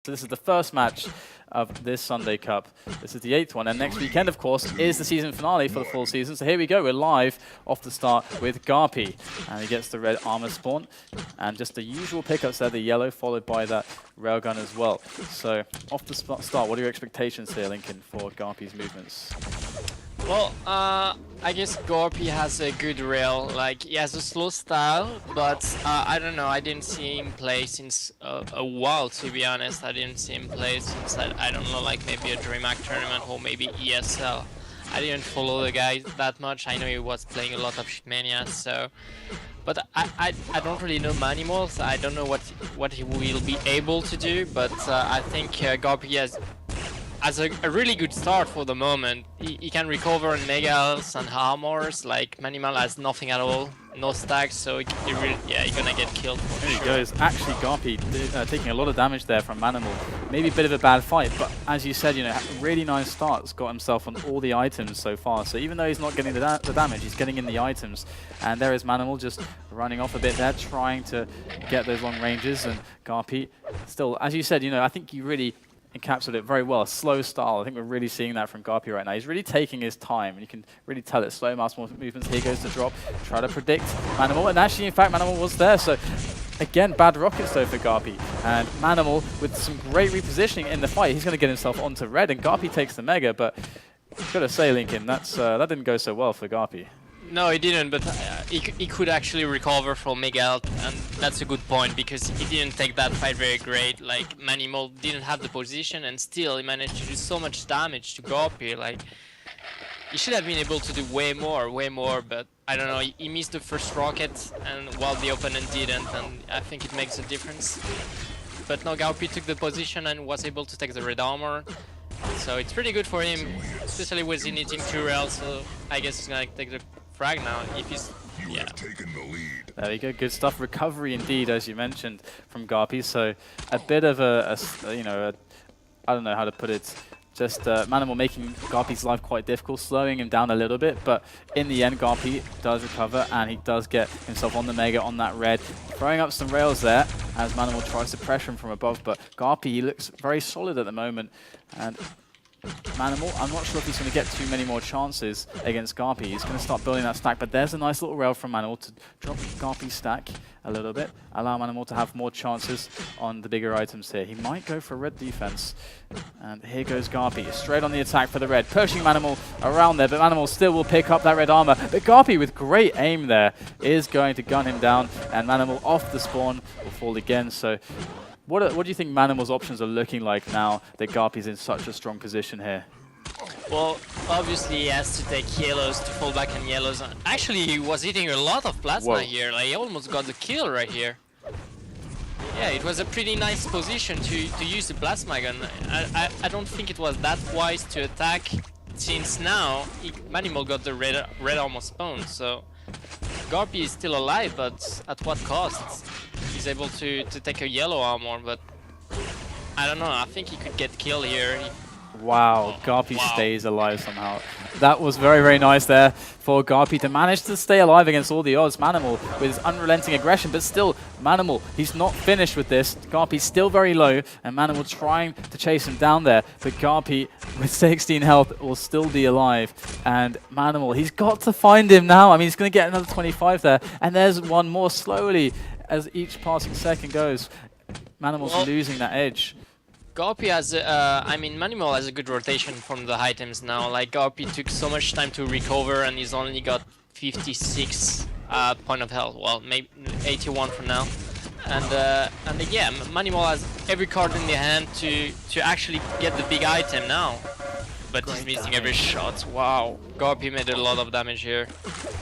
So this is the first match of this Sunday Cup. This is the 8th one, and next weekend, of course, is the season finale for the full season. So here we go, we're live off the start with GaRpy, and he gets the red armor spawn, and just the usual pickups there, the yellow followed by that railgun as well. So off the start, what are your expectations here, Lincoln, for GaRpy's movements? Well, I guess GaRpy has a good rail. Like, he has a slow style, but I don't know. I didn't see him play since a while, to be honest. I didn't see him play since, I don't know, like maybe a DreamHack tournament or maybe ESL. I didn't follow the guy that much. I know he was playing a lot of Shitmania, so... But I don't really know Manimal, so I don't know what he will be able to do, but I think GaRpy has a really good start for the moment. He can recover on Mega Health and armors. Like, Manimal has nothing at all, no stacks, so he's gonna get killed for There sure. he goes. Actually, GaRpy taking a lot of damage there from Manimal. Maybe a bit of a bad fight, but as you said, you know, really nice starts. Got himself on all the items so far. So even though he's not getting the damage, he's getting in the items. And there is Manimal just running off a bit there, trying to get those long ranges. And GaRpy still, as you said, you know, I think you really encapsulated it very well. Slow style. I think we're really seeing that from GaRpy right now. He's really taking his time, and you can really tell it. Slow mouse movements. Here goes the drop. Try to predict Manimal, and actually, in fact, Manimal was there. So again, bad rockets though for GaRpy, and Manimal with some great repositioning in the fight. He's going to get himself onto red, and GaRpy takes the mega. But gotta say, Lincoln, that didn't go so well for GaRpy. No, he didn't, but he could actually recover from Mega Health, and that's a good point, because he didn't take that fight very great. Like, Manimal didn't have the position, and still he managed to do so much damage to GaRpy. Like, he should have been able to do way more, but I don't know, he missed the first rocket, and while the opponent didn't, and I think it makes a difference. But no, GaRpy took the position and was able to take the red armor. So it's pretty good for him, especially with him hitting 2 rails, so I guess he's gonna take the frag now if he's... yeah. There you go, good stuff. Recovery indeed, as you mentioned, from GaRpy. So a bit of a I don't know how to put it, just Manimal making GaRpy's life quite difficult, slowing him down a little bit, but in the end GaRpy does recover, and he does get himself on the mega, on that red, throwing up some rails there as Manimal tries to pressure him from above, but GaRpy, he looks very solid at the moment, and Manimal, I'm not sure if he's going to get too many more chances against GaRpy. He's going to start building that stack, but there's a nice little rail from Manimal to drop GaRpy's stack a little bit, allow Manimal to have more chances on the bigger items here. He might go for red defense, and here goes GaRpy, straight on the attack for the red, pushing Manimal around there, but Manimal still will pick up that red armor, but GaRpy with great aim there is going to gun him down, and Manimal off the spawn will fall again. So what do you think Manimal's options are looking like now that GaRpy's in such a strong position here? Well, obviously he has to take yellows to fall back on yellows. Actually, he was hitting a lot of plasma here. Like, he almost got the kill right here. Yeah, it was a pretty nice position to use the plasma gun. I don't think it was that wise to attack, since now Manimal got the red armor spawn. So GaRpy is still alive, but at what cost? He's able to take a yellow armor, but I don't know. I think he could get killed here. Wow, GaRpy stays alive somehow. That was very, very nice there for GaRpy to manage to stay alive against all the odds. Manimal with his unrelenting aggression, but still, Manimal, he's not finished with this. GaRpy's still very low, and Manimal trying to chase him down there, but GaRpy with 16 health will still be alive. And Manimal, he's got to find him now. I mean, he's going to get another 25 there, and there's one more slowly as each passing second goes. Manimal's losing that edge. GaRpy has, Manimal has a good rotation from the items now. Like, GaRpy took so much time to recover, and he's only got 56 point of health. Well, maybe 81 for now. And yeah, Manimal has every card in the hand to actually get the big item now. But he's missing every shot. Wow, GaRpy made a lot of damage here.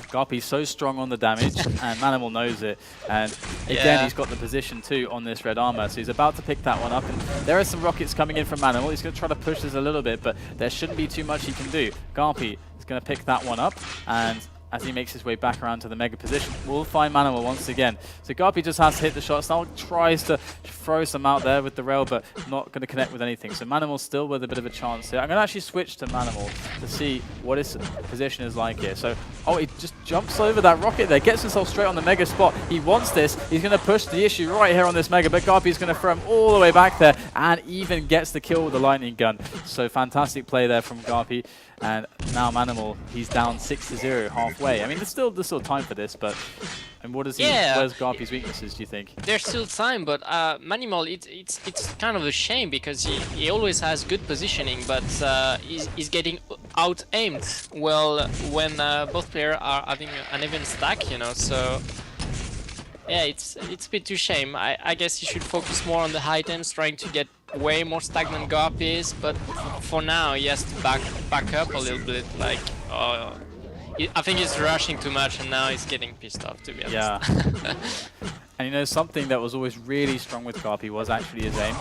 GaRpy's so strong on the damage, and Manimal knows it. And again, he's got the position too on this red armor, so he's about to pick that one up. And there are some rockets coming in from Manimal. He's going to try to push this a little bit, but there shouldn't be too much he can do. GaRpy is going to pick that one up, and as he makes his way back around to the mega position. We'll find Manimal once again. So GaRpy just has to hit the shots now, tries to throw some out there with the rail, but not going to connect with anything. So Manimal still with a bit of a chance here. I'm going to actually switch to Manimal to see what his position is like here. So, oh, he just jumps over that rocket there, gets himself straight on the mega spot. He wants this. He's going to push the issue right here on this mega, but GaRpy is going to throw him all the way back there and even gets the kill with the lightning gun. So fantastic play there from GaRpy. And now Manimal, he's down 6-0 halfway. I mean, there's still time for this, but and what does he? Where's GaRpy's weaknesses? Do you think? There's still time, but Manimal, it's kind of a shame because he always has good positioning, but he's getting out aimed. Well, when both players are having an even stack, you know, so. Yeah, it's a bit too shame. I guess he should focus more on the high items, trying to get way more stagnant GaRpy is, but for now he has to back up a little bit. Like, I think he's rushing too much, and now he's getting pissed off, to be honest. Yeah. And you know, something that was always really strong with GaRpy was actually his aim.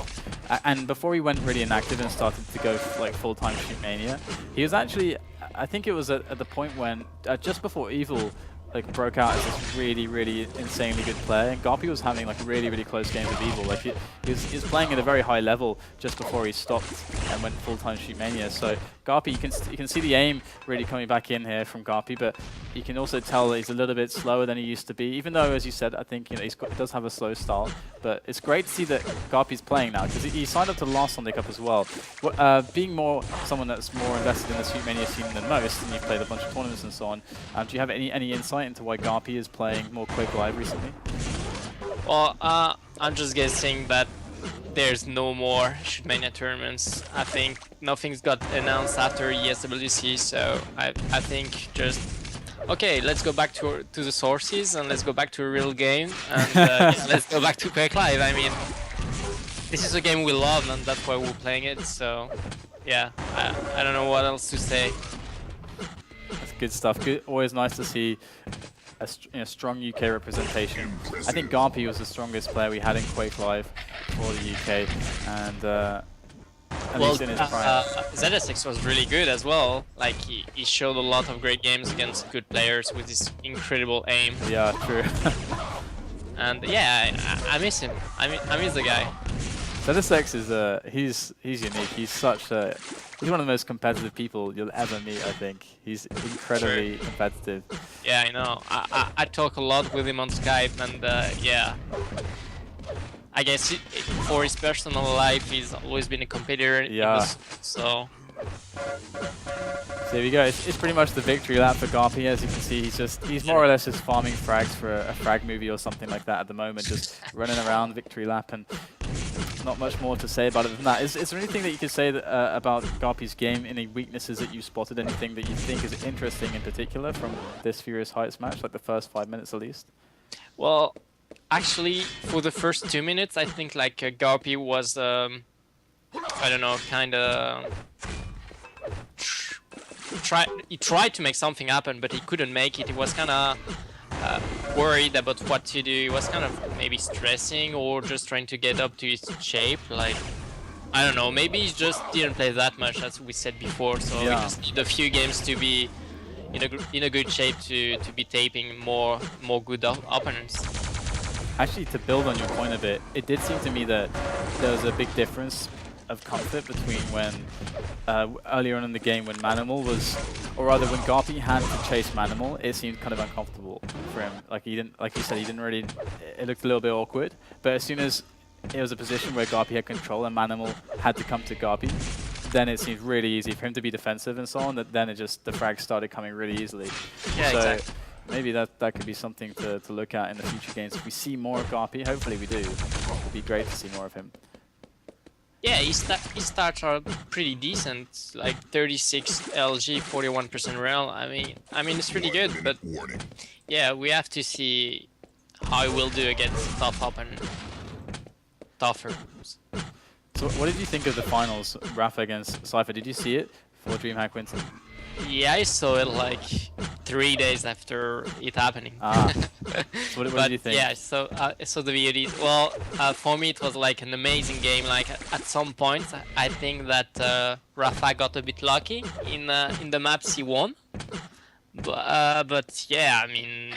And before he went really inactive and started to go like full-time shoot mania, he was actually, I think it was at the point when just before Evil like broke out as this really insanely good player, and GaRpy was having like really close games with Evil. Like he was playing at a very high level just before he stopped and went full-time shoot mania. So GaRpy, you can see the aim really coming back in here from GaRpy, but you can also tell that he's a little bit slower than he used to be. Even though, as you said, I think, you know, he does have a slow start, but it's great to see that GaRpy's playing now because he signed up to the last Sunday Cup as well. Being someone that's more invested in the shoot mania scene than most, and you've played a bunch of tournaments and so on, do you have any insight into why GaRpy is playing more Quake Live recently? Well, I'm just guessing that there's no more shoot mania tournaments. I think nothing's got announced after ESWC, so I think just okay, let's go back to the sources and let's go back to a real game and let's go back to Quake Live. I mean, this is a game we love and that's why we're playing it. So yeah, I don't know what else to say. That's good stuff. Good, always nice to see a strong UK representation. I think GaRpy was the strongest player we had in Quake Live for the UK, and at least in his prime. ZSX was really good as well. Like he showed a lot of great games against good players with his incredible aim. Yeah, true. And yeah, I miss him. I miss the guy. ZSX is he's unique. He's he's one of the most competitive people you'll ever meet. I think he's incredibly competitive. Yeah, I know. I talk a lot with him on Skype, and yeah, I guess for his personal life, he's always been a competitor. Yeah. So there we go. It's pretty much the victory lap for GaRpy. As you can see, he's more or less just farming frags for a frag movie or something like that at the moment, just running around victory lap, and not much more to say about it than that. Is there anything that you could say that, about GaRpy's game? Any weaknesses that you spotted? Anything that you think is interesting in particular from this Furious Heights match, like the first 5 minutes at least? Well, actually, for the first 2 minutes, I think like GaRpy was, I don't know, kind of he tried to make something happen, but he couldn't make it. He was kind of worried about what to do. He was kind of maybe stressing or just trying to get up to his shape. Like, I don't know, maybe he just didn't play that much, as we said before. So we just need a few games to be in a good shape to be taping more good opponents. Actually, to build on your point a bit, it did seem to me that there was a big difference of comfort between when earlier on in the game when Manimal was, or rather when GaRpy had to chase Manimal, it seemed kind of uncomfortable for him. Like he didn't, like you said, he didn't really. It looked a little bit awkward. But as soon as it was a position where GaRpy had control and Manimal had to come to GaRpy, then it seemed really easy for him to be defensive and so on. That then the frags started coming really easily. Yeah, so exactly. Maybe that could be something to look at in the future games. If we see more of GaRpy, hopefully we do. It'd be great to see more of him. Yeah, his stats are pretty decent, like 36 LG, 41% rail. I mean it's pretty good, but yeah, we have to see how he will do against tough up and tougher. So what did you think of the finals, Rafa against Cypher? Did you see it for DreamHack Winter? Yeah, I saw it like 3 days after it happening. Ah. So what did you think? Yeah, so the VODs. Well, for me it was like an amazing game. Like at some point, I think that Rafa got a bit lucky in the maps he won, But yeah, I mean,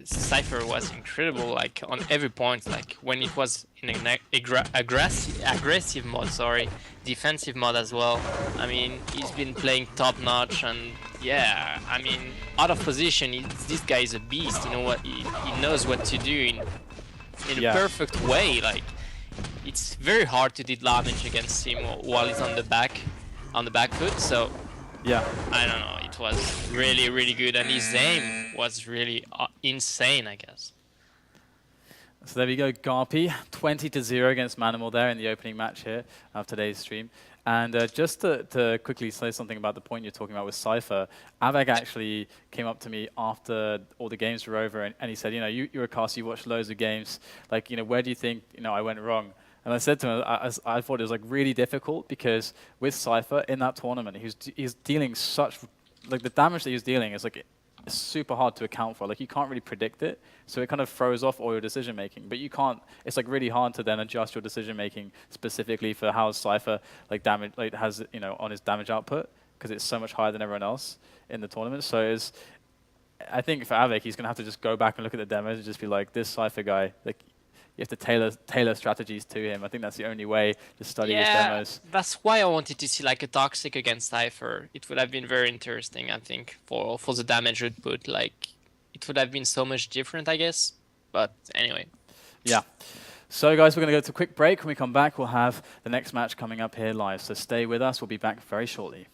Cypher was incredible, like on every point. Like when it was in an aggressive mode, sorry, defensive mode as well. I mean, he's been playing top notch, and yeah, I mean, out of position, this guy is a beast. You know what? He knows what to do in a perfect way. Like it's very hard to do damage against him while he's on the back foot. So. Yeah. I don't know, it was really, really good, and his aim was really insane, I guess. So there we go, GaRpy, 20-0 against Manimal there in the opening match here of today's stream. And just to quickly say something about the point you're talking about with Cypher, Avek actually came up to me after all the games were over, and he said, you know, you're a caster, you watched loads of games, like, you know, where do you think, you know, I went wrong? And I said to him, I thought it was like really difficult because with Cypher in that tournament, he's dealing such, like the damage that he's dealing is like it's super hard to account for. Like you can't really predict it, so it kind of throws off all your decision making. But you can't. It's like really hard to then adjust your decision making specifically for how Cypher like damage like has on his damage output because it's so much higher than everyone else in the tournament. So I think for Avik, he's gonna have to just go back and look at the demos and just be like, this Cypher guy, like. You have to tailor strategies to him. I think that's the only way to study his demos. That's why I wanted to see like a Toxic against Cypher. It would have been very interesting, I think, for the damage output. Like, it would have been so much different, I guess. But anyway. Yeah. So, guys, we're going to go to a quick break. When we come back, we'll have the next match coming up here live. So stay with us. We'll be back very shortly.